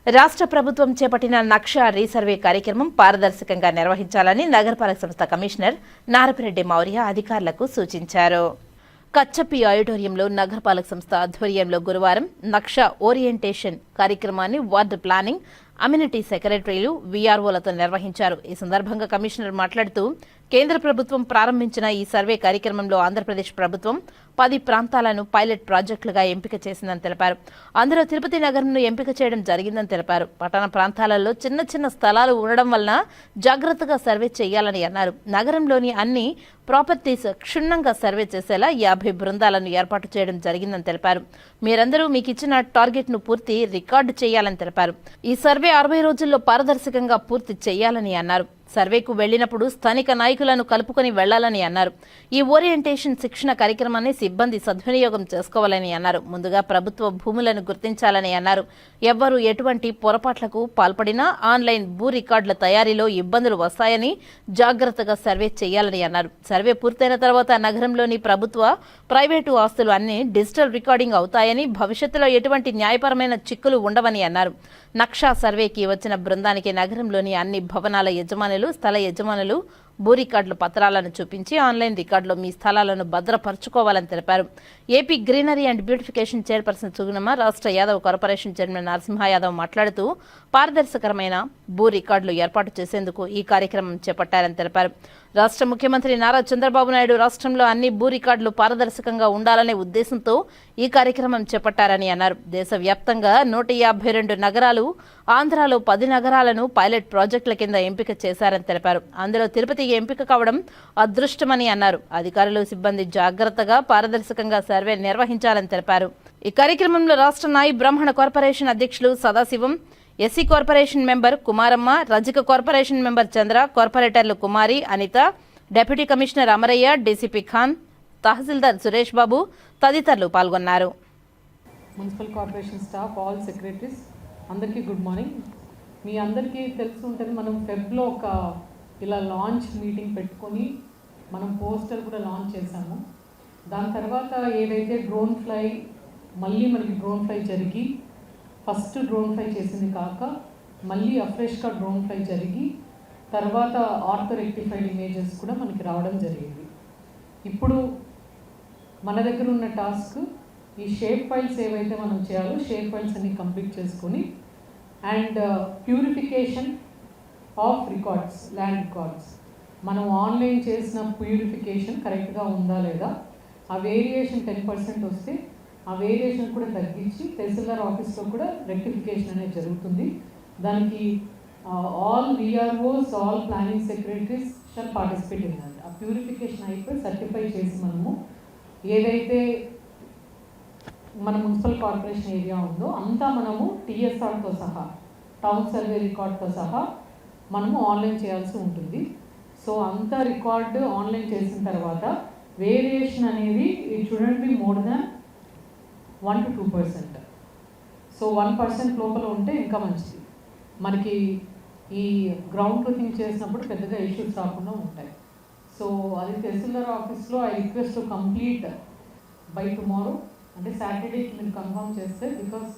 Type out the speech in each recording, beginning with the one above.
రాష్ట్ర ప్రభుత్వం చేపట్టిన నక్షా రీసర్వే కార్యక్రమం పారదర్శకంగా నిర్వహించాలని నగరపాలక సంస్థ కమిషనర్ నారపిరెడ్డి మౌర్య అధికారులకు సూచించారు. కచ్చప్పి ఆడిటోరియంలో నగరపాలక సంస్థ ఆధ్వర్యంలో గురువారం నక్షా ఓరియంటేషన్ కార్యక్రమాన్ని వార్డు ప్లానింగ్, అమ్యూనిటీ సెక్రటరీలు, వీఆర్ఓలతో నిర్వహించారు. ఈ సందర్భంగా కమిషనర్ మాట్లాడుతూ కేంద్ర ప్రభుత్వం ప్రారంభించిన ఈ సర్వే కార్యక్రమంలో ఆంధ్రప్రదేశ్ ప్రభుత్వం 10 ప్రాంతాలను పైలట్ ప్రాజెక్టులుగా ఎంపిక చేసిందని తెలిపారు. అందులో తిరుపతి నగరంను ఎంపిక చేయడం జరిగిందని తెలిపారు. పట్టణ ప్రాంతాలలో చిన్న చిన్న స్థలాలు ఉండడం వలన జాగ్రత్తగా సర్వే చేయాలని అన్నారు. నగరంలోని అన్ని ప్రాపర్టీస్ క్షుణ్ణంగా సర్వే చేసేలా 50 బృందాలను ఏర్పాటు చేయడం జరిగిందని తెలిపారు. మీరందరూ మీకు ఇచ్చిన టార్గెట్ ను పూర్తి రికార్డు చేయాలని తెలిపారు. ఈ సర్వే 60 రోజుల్లో పారదర్శకంగా పూర్తి చేయాలని అన్నారు. సర్వేకు వెళ్లినప్పుడు స్థానిక నాయకులను కలుపుకొని వెళ్లాలని అన్నారు. ఈ ఓరియంటేషన్ శిక్షణ కార్యక్రమాన్ని సిబ్బంది సద్వినియోగం చేసుకోవాలని అన్నారు. ముందుగా ప్రభుత్వ భూములను గుర్తించాలని అన్నారు. ఎవ్వరూ ఎటువంటి పొరపాట్లకు పాల్పడినా ఆన్లైన్ భూ రికార్డుల తయారీలో ఇబ్బందులు వస్తాయని జాగ్రత్తగా సర్వే చేయాలని అన్నారు. సర్వే పూర్తయిన తర్వాత నగరంలోని ప్రభుత్వ, ప్రైవేటు ఆస్తులు అన్ని డిజిటల్ రికార్డింగ్ అవుతాయని, భవిష్యత్తులో ఎటువంటి న్యాయపరమైన చిక్కులు ఉండవని అన్నారు. నక్షా సర్వేకి వచ్చిన బృందానికి నగరంలోని అన్ని భవనాల యజమానులు, స్థల యజమానులు భూ రికార్డుల పత్రాలను చూపించి ఆన్లైన్ రికార్డులో మీ స్థలాలను భద్రపరచుకోవాలని తెలిపారు. AP greenery and beautification chairperson Sugunamma, రాష్ట్ర యాదవ్ కార్పొరేషన్ చైర్మన్ నరసింహ యాదవ్ మాట్లాడుతూ పారదర్శకరమైన భూ రికార్డులు ఏర్పాటు చేసేందుకు ఈ కార్యక్రమం చేపట్టారని తెలిపారు. రాష్ట్ర ముఖ్యమంత్రి నారా చంద్రబాబు నాయుడు రాష్ట్రంలో అన్ని భూ రికార్డులు పారదర్శకంగా ఉండాలనే ఉద్దేశంతో ఈ కార్యక్రమం చేపట్టారని అన్నారు. దేశవ్యాప్తంగా 152 నగరాలు, ఆంధ్రాలో 10 నగరాలను పైలట్ ప్రాజెక్టుల కింద ఎంపిక చేశారని తెలిపారు. అందులో తిరుపతి ఎంపిక కావడం అదృష్టమని అన్నారు. అధికారులు, సిబ్బంది జాగ్రత్తగా, పారదర్శకంగా సర్వే నిర్వహించాలని తెలిపారు. ఈ కార్యక్రమంలో రాష్ట్ర నాయి బ్రాహ్మణ కార్పొరేషన్ అధ్యక్షులు Sadasivam, SC corporation member Kumaramma, Rajaka corporation member Chandra, కార్పొరేటర్లు Kumari, Anitha, deputy commissioner Amarayya, DCP Khan, తహసీల్దార్ సురేష్ బాబు తదితరులు పాల్గొన్నారు. Municipal corporation staff, all secretaries అందరికీ గుడ్ మార్నింగ్. మీ అందరికీ తెలిసి ఉంటుంది, మనం ఫెబ్లో ఒక ఇలా లాంచ్ మీటింగ్ పెట్టుకొని మనం పోస్టర్ కూడా లాంచ్ చేశాము. దాని తర్వాత ఏదైతే డ్రోన్ ఫ్లై, మళ్ళీ మనకి డ్రోన్ ఫ్లై జరిగి, ఫస్ట్ డ్రోన్ ఫ్లై చేసింది కాక మళ్ళీ అఫ్రెష్గా డ్రోన్ ఫ్లై జరిగి, తర్వాత ఆర్థో రెక్టిఫైడ్ ఇమేజెస్ కూడా మనకి రావడం జరిగింది. ఇప్పుడు మన దగ్గర ఉన్న టాస్క్ ఈ షేప్ ఫైల్స్ ఏవైతే మనం చేయాలో షేప్ ఫైల్స్ అన్ని కంప్లీట్ చేసుకొని and purification of records, land records, మనం ఆన్లైన్ చేసిన ప్యూరిఫికేషన్ కరెక్ట్గా ఉందా లేదా, ఆ వేరియేషన్ 10% వస్తే ఆ వేరియేషన్ కూడా తగ్గించి తహసీల్దార్ ఆఫీస్లో కూడా రెక్టిఫికేషన్ అనేది జరుగుతుంది. దానికి all VROs, all planning secretaries shall participate in that. ఆ ప్యూరిఫికేషన్ అయిపోయి సర్టిఫై చేసి మనము ఏదైతే మన మున్సిపల్ కార్పొరేషన్ ఏరియా ఉందో అంతా మనము టీఎస్ఆర్తో సహా, టౌన్ సర్వే రికార్డ్తో సహా మనము ఆన్లైన్ చేయాల్సి ఉంటుంది. సో అంత రికార్డు ఆన్లైన్ చేసిన తర్వాత వేరియేషన్ అనేది it shouldn't be more than 1 to 2%. So 1% లోపల ఉంటే ఇంకా మంచిది. మనకి ఈ గ్రౌండ్ ట్రూతింగ్ చేసినప్పుడు పెద్దగా ఇష్యూస్ రాకుండా ఉంటాయి. సో అది తహసీల్దార్ ఆఫీస్లో I request to complete by tomorrow, అంటే సాటర్డేకి మీరు కన్ఫర్మ్ చేస్తే, బికాస్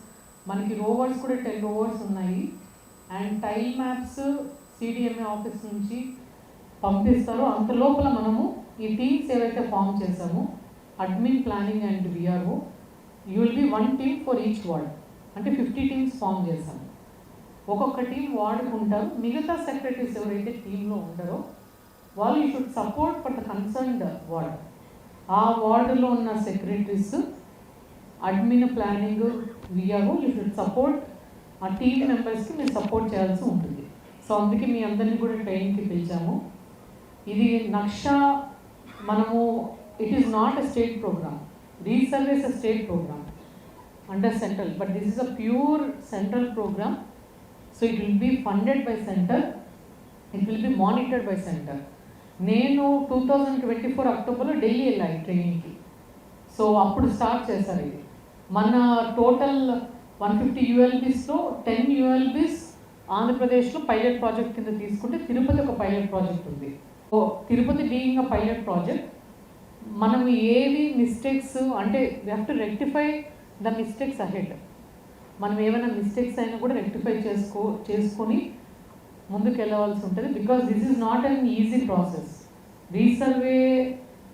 మనకి రోవర్స్ కూడా 10 రోవర్స్ ఉన్నాయి and tile maps CDMA office నుంచి పంపిస్తారు. అంత లోపల మనము ఈ టీమ్స్ ఏవైతే ఫామ్ చేసామో admin, planning and VRO, you will be 1 team for each ward, అంటే 50 టీమ్స్ ఫామ్ చేసాము. ఒక్కొక్క టీం వార్డుకు ఉంటారు. మిగతా సెక్రటరీస్ ఎవరైతే టీంలో ఉంటారో వాళ్ళు you should support for the concerned ward. ఆ వార్డులో ఉన్న secretaries, admin, planning, VRO you should support. ఆ టీమ్ మెంబర్స్కి మీరు సపోర్ట్ చేయాల్సి ఉంటుంది. సో అందుకే మీ అందరినీ కూడా ట్రైనింగ్కి పిలిచాము. ఇది నక్షా మనము, it is not a state programme. Resurvey is a state programme under central, but this is a pure central programme. So it will be funded by centre, it will be monitored by centre. నేను 2024 అక్టోబర్లో ఢిల్లీ వెళ్ళాను ట్రైనింగ్కి. So అప్పుడు start చేశారు ఇది. మన total 150 యూఎల్బీస్లో 10 ULBs ఆంధ్రప్రదేశ్లో pilot project కింద తీసుకుంటే తిరుపతి ఒక పైలట్ ప్రాజెక్ట్ ఉంది. So Tirupati being a pilot project, మనం ఏవి మిస్టేక్స్ అంటే we have to rectify the mistakes ahead. మనం ఏమైనా మిస్టేక్స్ అయినా కూడా రెక్టిఫై చేసుకొని ముందుకు వెళ్ళవలసి ఉంటుంది. Because this is not an easy process. Resurvey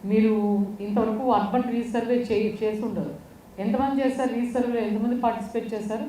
మీరు ఇంతవరకు అర్బన్ రీసర్వే చేసి ఉండరు. ఎంతమంది చేశారు రీసర్వే? ఎంతమంది పార్టిసిపేట్ చేశారు?